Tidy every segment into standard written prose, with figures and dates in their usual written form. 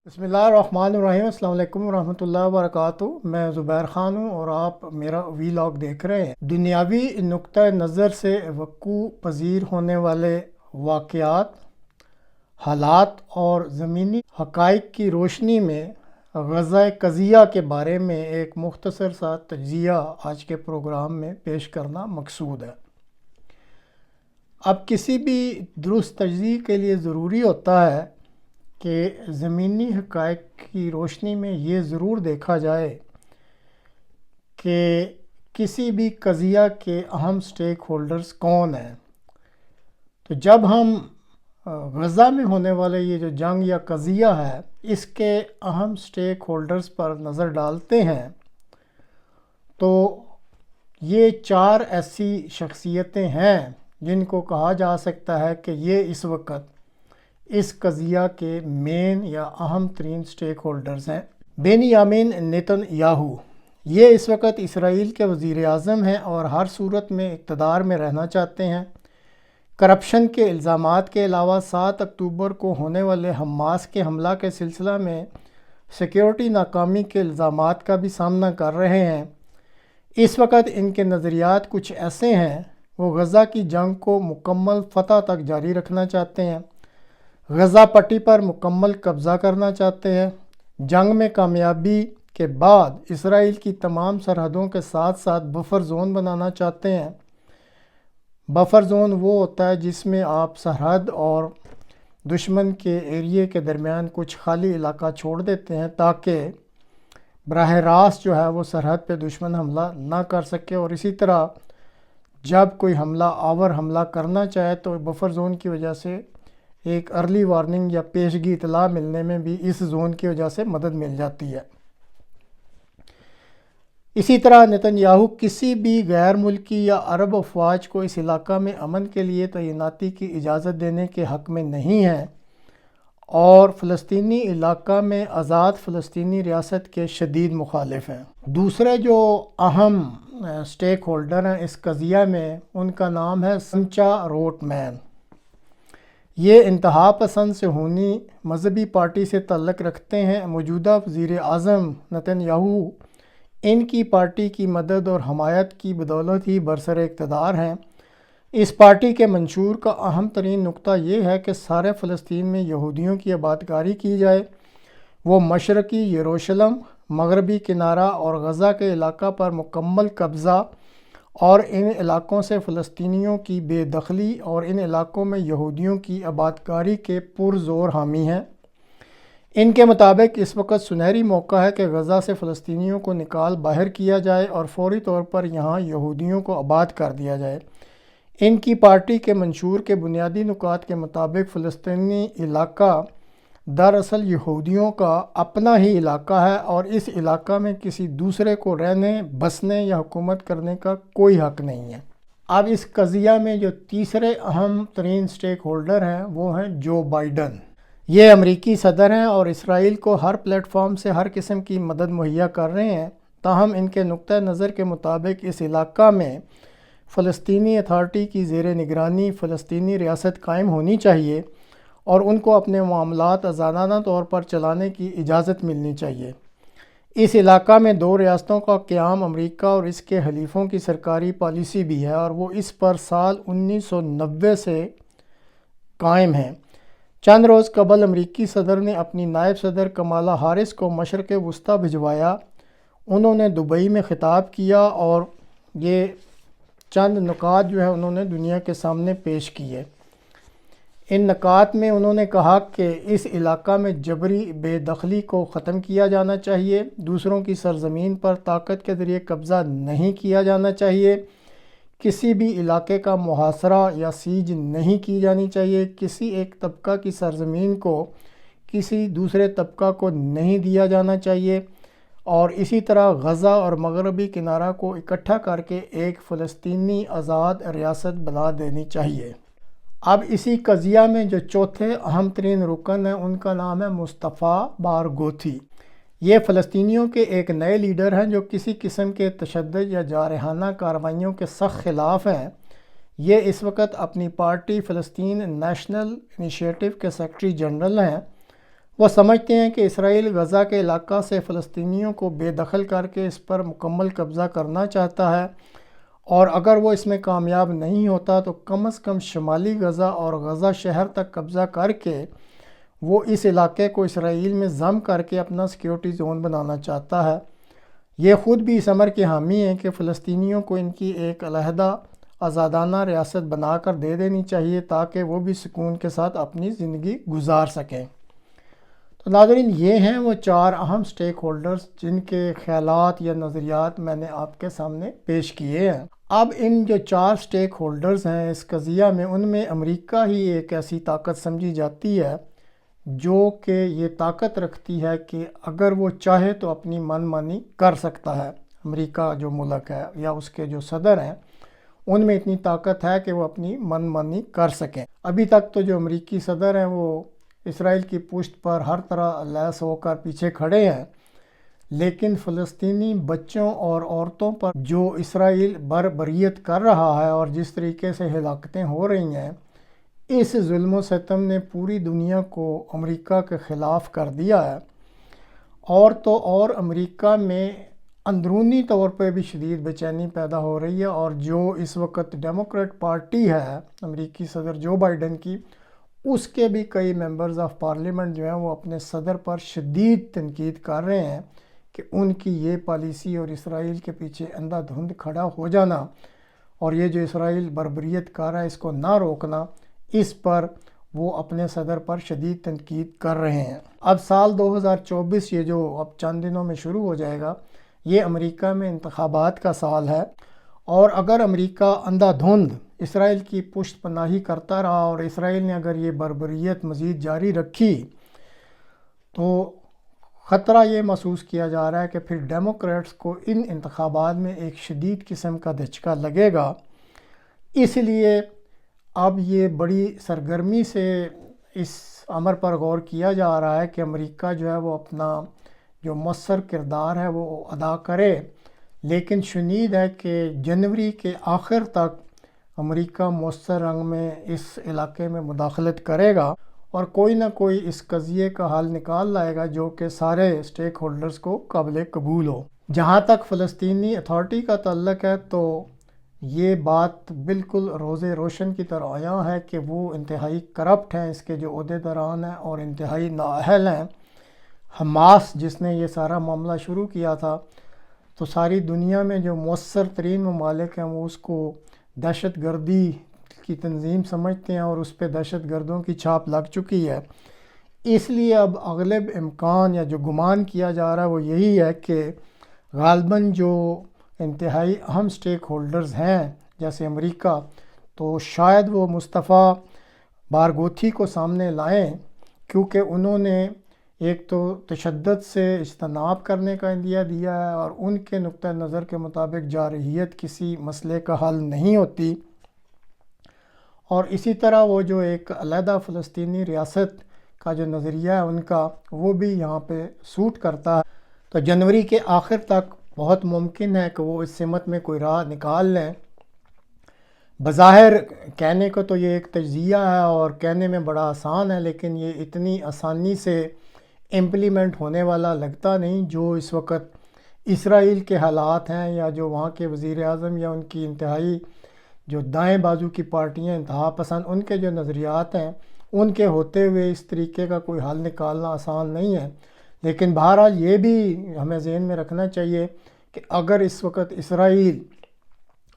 بسم اللہ الرحمن الرحیم۔ السلام علیکم ورحمۃ اللہ وبرکاتہ۔ میں زبیر خان ہوں اور آپ میرا ویلاگ دیکھ رہے ہیں۔ دنیاوی نقطہ نظر سے وقوع پذیر ہونے والے واقعات، حالات اور زمینی حقائق کی روشنی میں غزہ قضیہ کے بارے میں ایک مختصر سا تجزیہ آج کے پروگرام میں پیش کرنا مقصود ہے۔ اب کسی بھی درست تجزیے کے لیے ضروری ہوتا ہے کہ زمینی حقائق کی روشنی میں یہ ضرور دیکھا جائے کہ کسی بھی قضیہ کے اہم سٹیک ہولڈرز کون ہیں۔ تو جب ہم غزہ میں ہونے والے یہ جو جنگ یا قضیہ ہے اس کے اہم سٹیک ہولڈرز پر نظر ڈالتے ہیں تو یہ 4 ایسی شخصیتیں ہیں جن کو کہا جا سکتا ہے کہ یہ اس وقت اس قضیہ کے مین یا اہم ترین سٹیک ہولڈرز ہیں۔ بنیامین نیتن یاہو، یہ اس وقت اسرائیل کے وزیر اعظم ہیں اور ہر صورت میں اقتدار میں رہنا چاہتے ہیں۔ کرپشن کے الزامات کے علاوہ 7 اکتوبر کو ہونے والے حماس کے حملہ کے سلسلہ میں سیکیورٹی ناکامی کے الزامات کا بھی سامنا کر رہے ہیں۔ اس وقت ان کے نظریات کچھ ایسے ہیں، وہ غزہ کی جنگ کو مکمل فتح تک جاری رکھنا چاہتے ہیں، غزہ پٹی پر مکمل قبضہ کرنا چاہتے ہیں، جنگ میں کامیابی کے بعد اسرائیل کی تمام سرحدوں کے ساتھ ساتھ بفر زون بنانا چاہتے ہیں۔ بفر زون وہ ہوتا ہے جس میں آپ سرحد اور دشمن کے ایریے کے درمیان کچھ خالی علاقہ چھوڑ دیتے ہیں تاکہ براہ راست جو ہے وہ سرحد پہ دشمن حملہ نہ کر سکے، اور اسی طرح جب کوئی حملہ آور حملہ کرنا چاہے تو بفر زون کی وجہ سے ایک ارلی وارننگ یا پیشگی اطلاع ملنے میں بھی اس زون کی وجہ سے مدد مل جاتی ہے۔ اسی طرح نیتن یاہو کسی بھی غیر ملکی یا عرب افواج کو اس علاقہ میں امن کے لیے تعیناتی کی اجازت دینے کے حق میں نہیں ہیں اور فلسطینی علاقہ میں آزاد فلسطینی ریاست کے شدید مخالف ہیں۔ دوسرے جو اہم سٹیک ہولڈر ہیں اس قضیہ میں، ان کا نام ہے سمچا روٹ مین۔ یہ انتہا پسند صہیونی مذہبی پارٹی سے تعلق رکھتے ہیں۔ موجودہ وزیر اعظم نیتن یاہو ان کی پارٹی کی مدد اور حمایت کی بدولت ہی برسر اقتدار ہیں۔ اس پارٹی کے منشور کا اہم ترین نقطہ یہ ہے کہ سارے فلسطین میں یہودیوں کی آبادکاری کی جائے، وہ مشرقی یروشلم، مغربی کنارہ اور غزہ کے علاقہ پر مکمل قبضہ اور ان علاقوں سے فلسطینیوں کی بے دخلی اور ان علاقوں میں یہودیوں کی آبادکاری کے پرزور حامی ہیں۔ ان کے مطابق اس وقت سنہری موقع ہے کہ غزہ سے فلسطینیوں کو نکال باہر کیا جائے اور فوری طور پر یہاں یہودیوں کو آباد کر دیا جائے۔ ان کی پارٹی کے منشور کے بنیادی نکات کے مطابق فلسطینی علاقہ دراصل یہودیوں کا اپنا ہی علاقہ ہے اور اس علاقہ میں کسی دوسرے کو رہنے، بسنے یا حکومت کرنے کا کوئی حق نہیں ہے۔ اب اس قضیہ میں جو تیسرے اہم ترین سٹیک ہولڈر ہیں وہ ہیں جو بائیڈن۔ یہ امریکی صدر ہیں اور اسرائیل کو ہر پلیٹ فارم سے ہر قسم کی مدد مہیا کر رہے ہیں، تاہم ان کے نقطہ نظر کے مطابق اس علاقہ میں فلسطینی اتھارٹی کی زیر نگرانی فلسطینی ریاست قائم ہونی چاہیے اور ان کو اپنے معاملات آزادانہ طور پر چلانے کی اجازت ملنی چاہیے۔ اس علاقہ میں 2 ریاستوں کا قیام امریکہ اور اس کے حلیفوں کی سرکاری پالیسی بھی ہے اور وہ اس پر سال 1990 سے قائم ہیں۔ چند روز قبل امریکی صدر نے اپنی نائب صدر کمالا ہارس کو مشرق وسطیٰ بھجوایا۔ انہوں نے دبئی میں خطاب کیا اور یہ چند نکات جو ہے انہوں نے دنیا کے سامنے پیش کیے۔ ان نکات میں انہوں نے کہا کہ اس علاقہ میں جبری بے دخلی کو ختم کیا جانا چاہیے، دوسروں کی سرزمین پر طاقت کے ذریعے قبضہ نہیں کیا جانا چاہیے، کسی بھی علاقے کا محاصرہ یا سیج نہیں کی جانی چاہیے، کسی ایک طبقہ کی سرزمین کو کسی دوسرے طبقہ کو نہیں دیا جانا چاہیے، اور اسی طرح غزہ اور مغربی کنارہ کو اکٹھا کر کے ایک فلسطینی آزاد ریاست بنا دینی چاہیے۔ اب اسی قضیہ میں جو چوتھے اہم ترین رکن ہیں ان کا نام ہے مصطفیٰ بارغوثی۔ یہ فلسطینیوں کے ایک نئے لیڈر ہیں جو کسی قسم کے تشدد یا جارحانہ کارروائیوں کے سخت خلاف ہیں۔ یہ اس وقت اپنی پارٹی فلسطین نیشنل انیشیٹو کے سیکرٹری جنرل ہیں۔ وہ سمجھتے ہیں کہ اسرائیل غزہ کے علاقہ سے فلسطینیوں کو بے دخل کر کے اس پر مکمل قبضہ کرنا چاہتا ہے، اور اگر وہ اس میں کامیاب نہیں ہوتا تو کم از کم شمالی غزہ اور غزہ شہر تک قبضہ کر کے وہ اس علاقے کو اسرائیل میں ضم کر کے اپنا سیکیورٹی زون بنانا چاہتا ہے۔ یہ خود بھی اس امر کے حامی ہیں کہ فلسطینیوں کو ان کی ایک علیحدہ آزادانہ ریاست بنا کر دے دینی چاہیے تاکہ وہ بھی سکون کے ساتھ اپنی زندگی گزار سکیں۔ تو ناظرین، یہ ہیں وہ 4 اہم سٹیک ہولڈرز جن کے خیالات یا نظریات میں نے آپ کے سامنے پیش کیے ہیں۔ اب ان جو 4 سٹیک ہولڈرز ہیں اس قضیہ میں، ان میں امریکہ ہی ایک ایسی طاقت سمجھی جاتی ہے جو کہ یہ طاقت رکھتی ہے کہ اگر وہ چاہے تو اپنی من مانی کر سکتا ہے۔ امریکہ جو ملک ہے یا اس کے جو صدر ہیں ان میں اتنی طاقت ہے کہ وہ اپنی من مانی کر سکیں۔ ابھی تک تو جو امریکی صدر ہیں وہ اسرائیل کی پشت پر ہر طرح لیس ہو کر پیچھے کھڑے ہیں، لیکن فلسطینی بچوں اور عورتوں پر جو اسرائیل بربریت کر رہا ہے اور جس طریقے سے ہلاکتیں ہو رہی ہیں، اس ظلم و ستم نے پوری دنیا کو امریکہ کے خلاف کر دیا ہے۔ اور تو اور امریکہ میں اندرونی طور پہ بھی شدید بے چینی پیدا ہو رہی ہے، اور جو اس وقت ڈیموکریٹ پارٹی ہے امریکی صدر جو بائیڈن کی، اس کے بھی کئی ممبرز آف پارلیمنٹ جو ہیں وہ اپنے صدر پر شدید تنقید کر رہے ہیں کہ ان کی یہ پالیسی اور اسرائیل کے پیچھے اندھا دھند کھڑا ہو جانا اور یہ جو اسرائیل بربریت کر رہا ہے اس کو نہ روکنا، اس پر وہ اپنے صدر پر شدید تنقید کر رہے ہیں۔ اب سال 2024 یہ جو اب چند دنوں میں شروع ہو جائے گا، یہ امریکہ میں انتخابات کا سال ہے، اور اگر امریکہ اندھا دھند اسرائیل کی پشت پناہی کرتا رہا اور اسرائیل نے اگر یہ بربریت مزید جاری رکھی تو خطرہ یہ محسوس کیا جا رہا ہے کہ پھر ڈیموکریٹس کو ان انتخابات میں ایک شدید قسم کا دھچکا لگے گا۔ اس لیے اب یہ بڑی سرگرمی سے اس امر پر غور کیا جا رہا ہے کہ امریکہ جو ہے وہ اپنا جو مؤثر کردار ہے وہ ادا کرے، لیکن شنید ہے کہ جنوری کے آخر تک امریکہ مؤثر رنگ میں اس علاقے میں مداخلت کرے گا اور کوئی نہ کوئی اس قضیے کا حل نکال لائے گا جو کہ سارے سٹیک ہولڈرز کو قابل قبول ہو۔ جہاں تک فلسطینی اتھارٹی کا تعلق ہے تو یہ بات بالکل روز روشن کی طرح عیاں ہے کہ وہ انتہائی کرپٹ ہیں، اس کے جو عہدیداران ہیں، اور انتہائی نااہل ہیں۔ حماس جس نے یہ سارا معاملہ شروع کیا تھا، تو ساری دنیا میں جو مؤثر ترین ممالک ہیں وہ اس کو دہشت گردی کی تنظیم سمجھتے ہیں اور اس پہ دہشت گردوں کی چھاپ لگ چکی ہے۔ اس لیے اب اغلب امکان یا جو گمان کیا جا رہا ہے وہ یہی ہے کہ غالباً جو انتہائی اہم سٹیک ہولڈرز ہیں جیسے امریکہ، تو شاید وہ مصطفیٰ بارغوتھی کو سامنے لائیں، کیونکہ انہوں نے ایک تو تشدد سے اجتناب کرنے کا عندیہ دیا ہے اور ان کے نقطہ نظر کے مطابق جارحیت کسی مسئلے کا حل نہیں ہوتی، اور اسی طرح وہ جو ایک علیحدہ فلسطینی ریاست کا جو نظریہ ہے ان کا، وہ بھی یہاں پہ سوٹ کرتا ہے۔ تو جنوری کے آخر تک بہت ممکن ہے کہ وہ اس سمت میں کوئی راہ نکال لیں۔ بظاہر کہنے کو تو یہ ایک تجزیہ ہے اور کہنے میں بڑا آسان ہے، لیکن یہ اتنی آسانی سے امپلیمنٹ ہونے والا لگتا نہیں۔ جو اس وقت اسرائیل کے حالات ہیں یا جو وہاں کے وزیر اعظم یا ان کی انتہائی جو دائیں بازو کی پارٹیاں انتہا پسند، ان کے جو نظریات ہیں ان کے ہوتے ہوئے اس طریقے کا کوئی حل نکالنا آسان نہیں ہے۔ لیکن بہرحال یہ بھی ہمیں ذہن میں رکھنا چاہیے کہ اگر اس وقت اسرائیل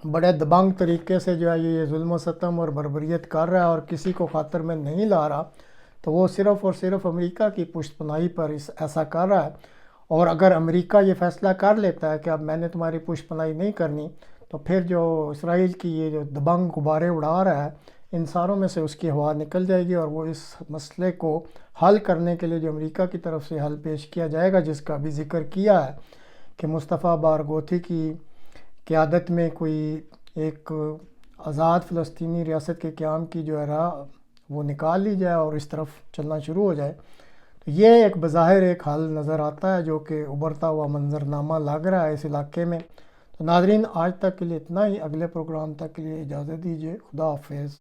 بڑے دبنگ طریقے سے جو ہے یہ ظلم و ستم اور بربریت کر رہا ہے اور کسی کو خاطر میں نہیں لا رہا، تو وہ صرف اور صرف امریکہ کی پشت پناہی پر ایسا کر رہا ہے۔ اور اگر امریکہ یہ فیصلہ کر لیتا ہے کہ اب میں نے تمہاری پشت پناہی نہیں کرنی، تو پھر جو اسرائیل کی یہ جو دبنگ غبارے اڑا رہا ہے ان ساروں میں سے اس کی ہوا نکل جائے گی، اور وہ اس مسئلے کو حل کرنے کے لیے جو امریکہ کی طرف سے حل پیش کیا جائے گا، جس کا بھی ذکر کیا ہے کہ مصطفیٰ بارغوتھی کی قیادت میں کوئی ایک آزاد فلسطینی ریاست کے قیام کی جو ہے راہ وہ نکال لی جائے اور اس طرف چلنا شروع ہو جائے، تو یہ ایک بظاہر ایک حل نظر آتا ہے جو کہ ابھرتا ہوا منظرنامہ لگ رہا ہے اس علاقے میں۔ تو ناظرین، آج تک کے لیے اتنا ہی، اگلے پروگرام تک کے لیے اجازت دیجیے، خدا حافظ۔